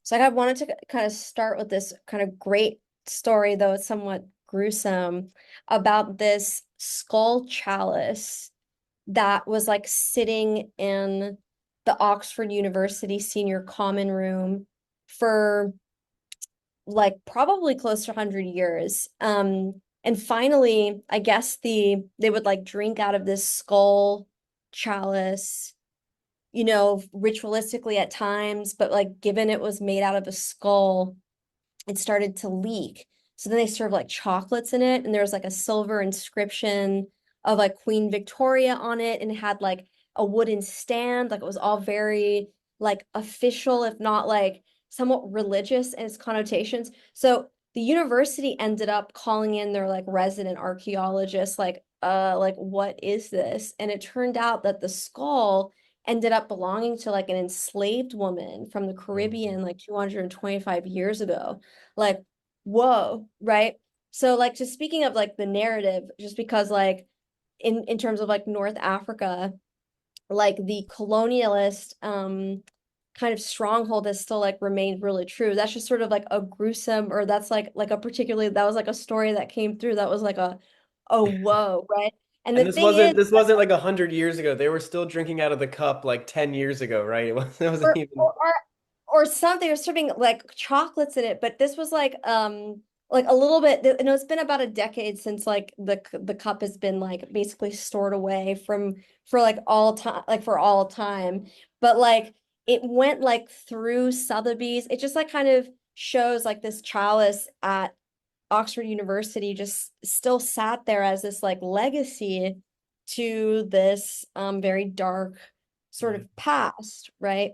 So I wanted to kind of start with this kind of great story, though it's somewhat gruesome, about this skull chalice that was like sitting in the Oxford University senior common room for like probably close to 100 years. And finally, I guess they would like drink out of this skull chalice, ritualistically at times, but like given it was made out of a skull, it started to leak. So then they served like chocolates in it, and there was like a silver inscription of like Queen Victoria on it, and it had like a wooden stand. Like it was all very like official, if not like somewhat religious in its connotations. So the university ended up calling in their like resident archaeologists, like what is this? And it turned out that the skull ended up belonging to like an enslaved woman from the Caribbean like 225 years ago. Like, whoa, right? So like just speaking of like the narrative, just because like in terms of like North Africa, like the colonialist kind of stronghold has still like remained really true. That's just sort of like a gruesome, or that's like a particularly, that was like a story that came through that was like a whoa, right? And And the thing is, this wasn't like 100 years ago. They were still drinking out of the cup like 10 years ago, right? It wasn't or even. or or, or something, they're serving like chocolates in it, but this was like a little bit, it's been about a decade since like the cup has been like basically stored away from for like all time, like for all time. But like it went like through Sotheby's. It just like kind of shows like this chalice at Oxford University just still sat there as this like legacy to this very dark sort Mhm. of past, right?